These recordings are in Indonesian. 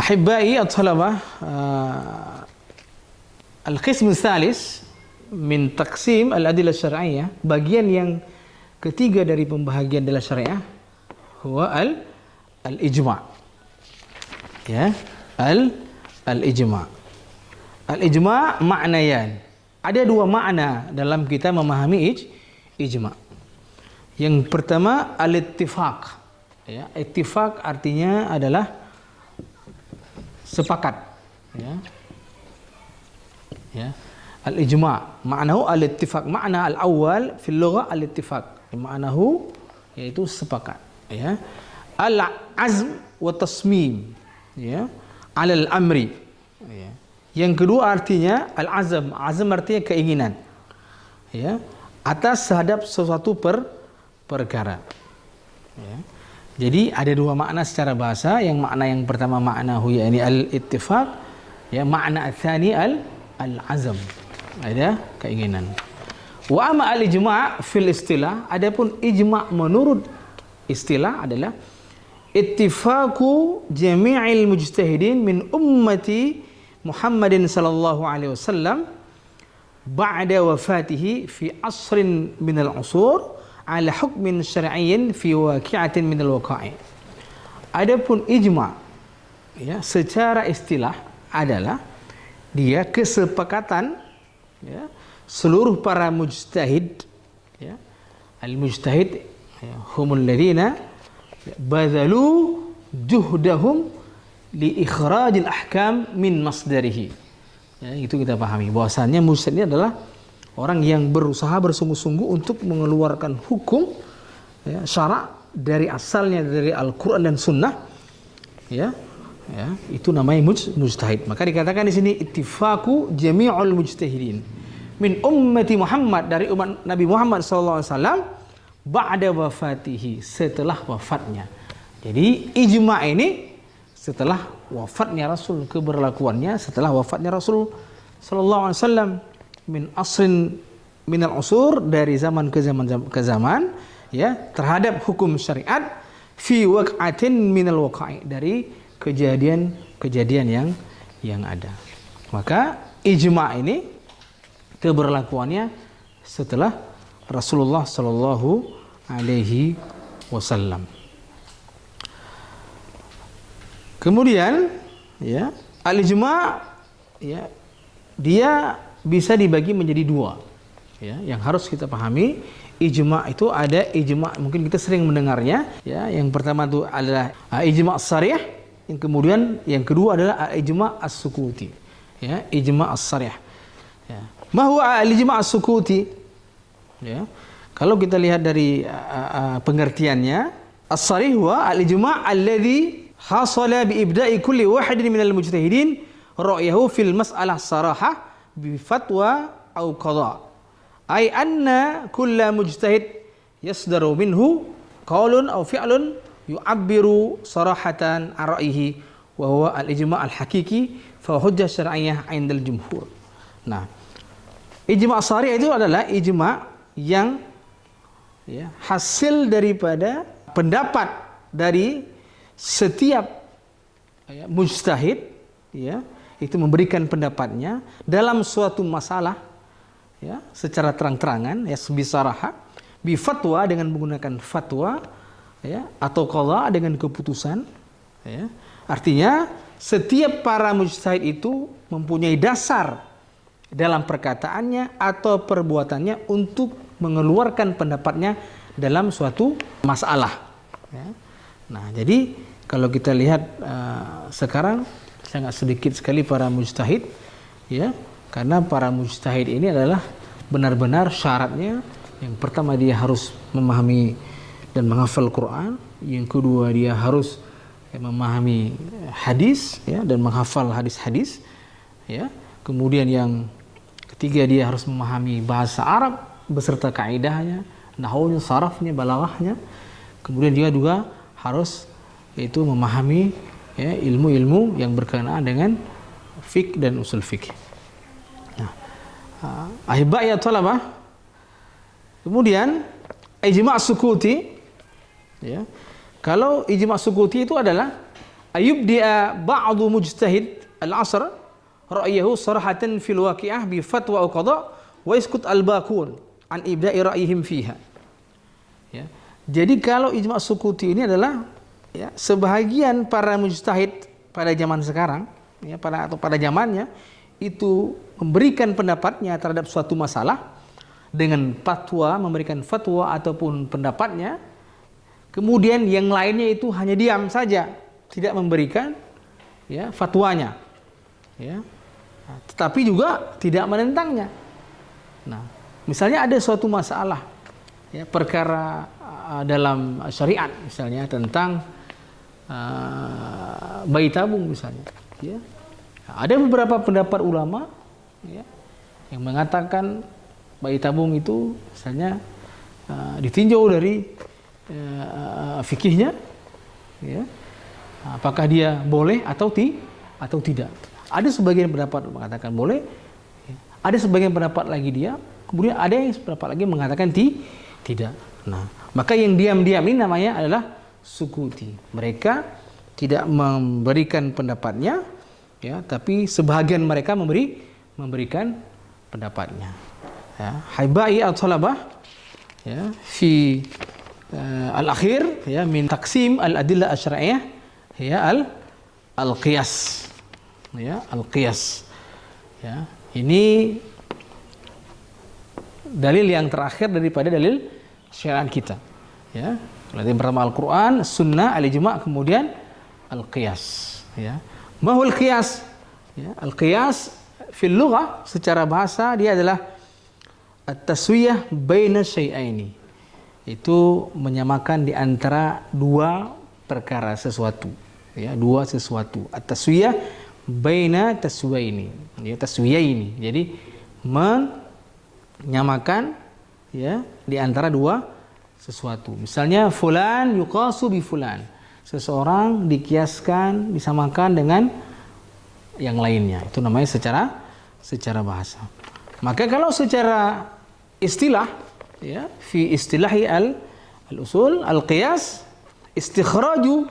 Ahibbai at-talabah, al-qism tsalis min taqsim al-adillah syar'iyyah, bagian yang ketiga dari pembahagian dalil syariah, huwa al-ijma'. Ya, al-ijma'. Al-ijma' maknayan. Ada dua makna dalam kita memahami ijma'. Yang pertama al-ittifaq. Ya, ittifaq artinya adalah sepakat. Ya. Al-ijma' maknahu al-ittifaq, makna al-awwal fil lughah al-ittifaq, maknahu yaitu sepakat, ya. Al-azm wa tasmim, ya, ala al-amri, ya. Yang kedua artinya al-azm, azm artinya keinginan, ya, atas terhadap sesuatu perkara, ya. Jadi ada dua makna secara bahasa. Yang makna yang pertama maknahu yakni al-ittifaq, ya, makna tsani al-azm, ada keinginan. Wa amma al-ijma' fil istilah, adapun ijma' menurut istilah adalah ittifaqu jami'il mujtahidin min ummati Muhammadin sallallahu alaihi wasallam ba'da wafatihi fi asrin min al-usur ala hukmin syar'iyyin fi waqi'atin min al-waqa'i'. Adapun ijma', ya, secara istilah adalah dia kesepakatan, ya, seluruh para mujtahid, ya, al-mujtahid, ya, humul ladina badhalu juhdahum li ikhrajil ahkam min masdarihi. Ya, itu kita pahami bahwasannya mujtahid ini adalah orang yang berusaha bersungguh-sungguh untuk mengeluarkan hukum, ya, syara' dari asalnya dari Al-Qur'an dan Sunnah, ya. Ya, itu namanya mujtahid. Maka dikatakan di sini ittifaqu jami'ul mujtahidin min ummati Muhammad, dari umat Nabi Muhammad sallallahu alaihi wasallam ba'da wafatihi, setelah wafatnya. Jadi ijma' ini setelah wafatnya Rasul, keberlakuannya setelah wafatnya Rasul sallallahu alaihi wasallam, min asrin minal usur, dari zaman ke zaman, ya, terhadap hukum syariat, fi waq'atin minal waqa'i, dari kejadian yang ada. Maka ijma' ini keberlakuannya setelah Rasulullah sallallahu alaihi wasallam. Kemudian, ya, al-ijma', ya, dia bisa dibagi menjadi dua, ya, yang harus kita pahami. Ijma' itu ada ijma', mungkin kita sering mendengarnya, ya. Yang pertama itu adalah ijma' as-sarih, kemudian yang kedua adalah ijma' as-sukuti, ya, ijma' as-sarih, ya. Ma huwa al-ijma' as-sukuti, ya. Kalau kita lihat dari pengertiannya, as-sarih huwa al-ijma' alladhi hasala bi ibda'i kulli wahidin minal mujtahidin ra'yahu fil mas'alah sarahah bi fatwa au qada, ay anna kulla mujtahid yasdaru minhu qaulun aw fi'lun yu'abbiru sarahatan an ra'yihi wa huwa al-ijma' al-haqiqi fa hujjah syar'iyyah 'indal jumhur. Nah, ijma' syar'i itu adalah ijma' yang, ya, hasil daripada pendapat dari setiap, ya, mujtahid, ya, itu memberikan pendapatnya dalam suatu masalah, ya, secara terang-terangan, ya, bisaraha, bi fatwa, dengan menggunakan fatwa, ya, atau qadha, dengan keputusan, ya. Artinya setiap para mujtahid itu mempunyai dasar dalam perkataannya atau perbuatannya untuk mengeluarkan pendapatnya dalam suatu masalah, ya. Nah, jadi kalau kita lihat sekarang sangat sedikit sekali para mujtahid, ya, karena para mujtahid ini adalah benar-benar syaratnya, yang pertama dia harus memahami dan menghafal Quran, yang kedua dia harus, ya, memahami hadis, ya, dan menghafal hadis-hadis, ya. Kemudian yang ketiga dia harus memahami bahasa Arab beserta kaidahnya, nahwunya, sarafnya, balaghahnya. Kemudian dia juga harus, yaitu memahami, ya, ilmu-ilmu yang berkenaan dengan fiqh dan usul fiqh. Nah, ahibba ya talabah, kemudian ijma' sukuti, ya. Kalau ijma' sukuti itu adalah ayubdi'a ba'du mujtahid al-'asr ra'yahu sarahatan fil waqi'ah bi fatwa au qada wa iskut al-baqun an ibda'i ra'yihim fiha. Ya. Jadi kalau ijma' sukuti ini adalah ya, sebahagian para mujtahid pada zaman sekarang ya, pada zamannya itu memberikan pendapatnya terhadap suatu masalah dengan fatwa, memberikan fatwa ataupun pendapatnya. Kemudian yang lainnya itu hanya diam saja, tidak memberikan ya fatwanya. Ya. Nah, tetapi juga tidak menentangnya. Nah, misalnya ada suatu masalah ya, perkara dalam syariat misalnya tentang bayi tabung misalnya ya. Ada beberapa pendapat ulama ya, yang mengatakan bayi tabung itu misalnya ditinjau dari fikihnya ya, apakah dia boleh atau tidak. Ada sebagian pendapat mengatakan boleh, ya. Ada sebagian pendapat lagi kemudian ada yang pendapat lagi mengatakan tidak. Nah, maka yang diam-diam ini namanya adalah sukuti. Mereka tidak memberikan pendapatnya, ya, tapi sebahagian mereka memberikan pendapatnya. Ya, haibai al-talabah ya fi al-akhir ya min taqsim al-adillah asy-syar'iyyah ya al-qiyas. Ya, al-qiyas. Ya, ini dalil yang terakhir daripada dalil syariat kita. Ya, yang pertama Al-Qur'an, Sunnah, al-ijma', kemudian al-qiyas. Ya, mahul qiyas? Ya, al-qiyas fil lughah secara bahasa dia adalah at-taswiyah baina syai'aini. Itu menyamakan di antara dua perkara sesuatu. Ya, dua sesuatu. At-taswiyah baina taswiyaini. Ya, taswiyaini. Jadi menyamakan ya di antara dua sesuatu. Misalnya fulan yuqasu bi fulan. Seseorang dikiaskan, disamakan dengan yang lainnya. Itu namanya secara bahasa. Maka kalau secara istilah ya fi istilahi al-usul al-qiyas istikhraju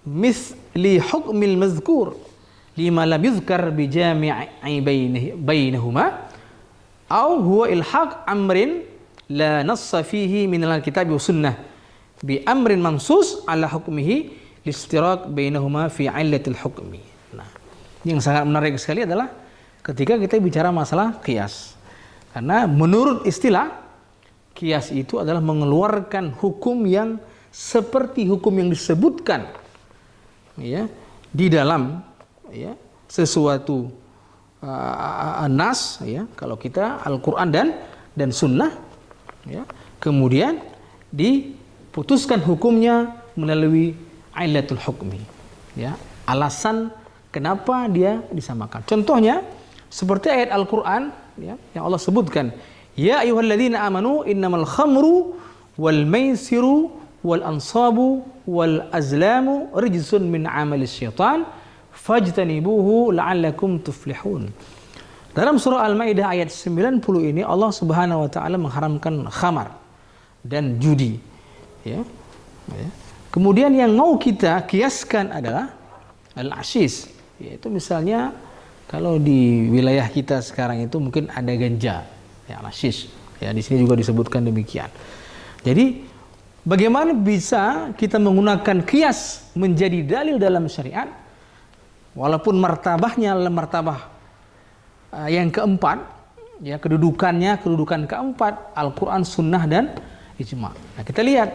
mithli hukmil mazkur lima lam yuzkar bi jami'i bainahuma au huwa ilhaq amrin la nassa fihi min al-kitab wa sunnah bi amrin mansus ala hukmihi listirak bainahuma fi 'illatil hukmi. Nah, yang sangat menarik sekali adalah ketika kita bicara masalah qiyas. Karena menurut istilah qiyas itu adalah mengeluarkan hukum yang seperti hukum yang disebutkan ya di dalam ya sesuatu nas ya kalau kita Al-Qur'an dan sunnah ya kemudian diputuskan hukumnya melalui ailatul hukmi ya alasan kenapa dia disamakan. Contohnya seperti ayat Al-Qur'an ya yang Allah sebutkan ya ayyuhalladzina amanu innamal khamru wal maisiru wal ansabu wal azlamu rijsun min amalis syaitan fajtanibuhu la'allakum tuflihun. Dalam surah Al-Maidah ayat 90 ini Allah Subhanahu wa taala mengharamkan khamar dan judi. Ya. Ya. Kemudian yang mau kita kiaskan adalah al-ashis, yaitu misalnya kalau di wilayah kita sekarang itu mungkin ada ganja, ya al-ashis. Ya, di sini juga disebutkan demikian. Jadi bagaimana bisa kita menggunakan qiyas menjadi dalil dalam syariat walaupun martabahnya adalah martabah yang keempat ya kedudukan keempat Al-Qur'an, Sunnah dan Ijma'. Nah, kita lihat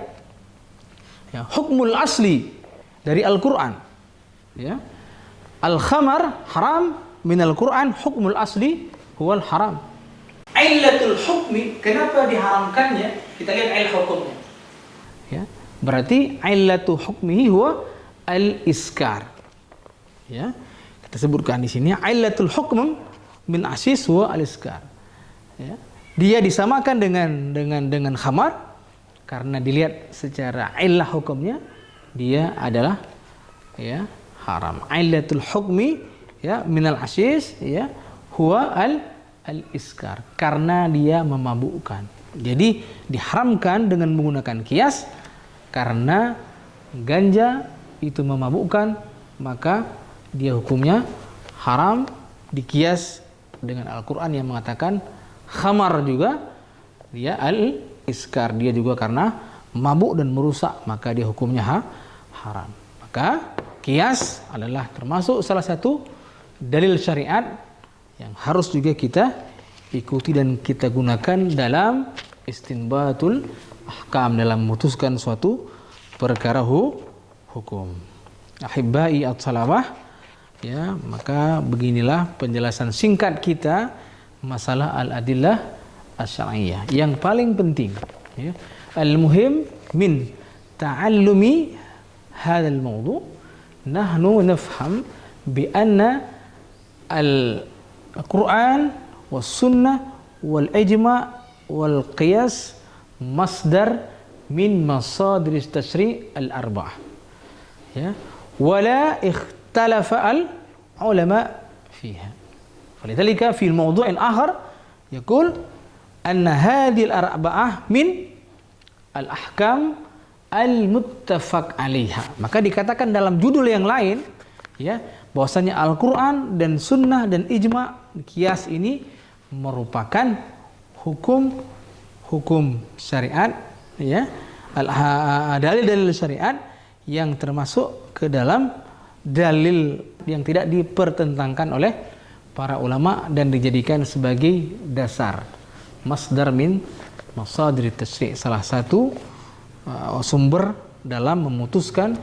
ya hukmul asli dari Al-Qur'an ya al-khamar haram min Al-Qur'an, hukmul asli huwal haram. Illatul hukmi, kenapa diharamkannya? Kita lihat illah hukumnya. Ya, berarti illatu hukmihi huwa al-iskar. Ya, kita sebutkan di sini illatul hukm min asis huwa al-iskar. Ya, dia disamakan dengan khamar karena dilihat secara illah hukumnya dia adalah ya haram. Illatul hukmi ya min al-asis ya huwa al-iskar karena dia memabukkan. Jadi diharamkan dengan menggunakan qiyas karena ganja itu memabukkan maka dia hukumnya haram, dikias dengan Al-Quran yang mengatakan khamar juga dia al-iskar, dia juga karena mabuk dan merusak, maka dia hukumnya haram. Maka kias adalah termasuk salah satu dalil syariat yang harus juga kita ikuti dan kita gunakan dalam istinbatul ahkam, dalam memutuskan suatu perkara hukum. Ahibbai at-salawah, ya, maka beginilah penjelasan singkat kita masalah al-adillah asy-syar'iyyah. Yang paling penting, ya, al-muhim min ta'allumi hadzal mawdu' nahnu nafham bi anna al-Quran was sunnah wal ijma' wal qiyas masdar min masadir tashri' al-arba'ah, ya, wala ikhtalafa al-ulama fiha. Falidhalika fi al-mawdu' al-akhar yaqul anna hadhihi al-arba'ah min al-ahkam al-muttafaq 'alaiha. Maka dikatakan dalam judul yang lain, ya, bahwasanya Al-Qur'an dan sunnah dan ijma' qiyas ini merupakan hukum syariat, ya, dalil-dalil syariat yang termasuk ke dalam dalil yang tidak dipertentangkan oleh para ulama dan dijadikan sebagai dasar, masdar min masadir tasyri', salah satu sumber dalam memutuskan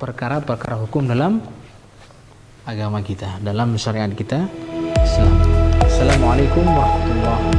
perkara-perkara hukum dalam agama kita, dalam syariat kita Islam. Assalamualaikum warahmatullahi wabarakatuh.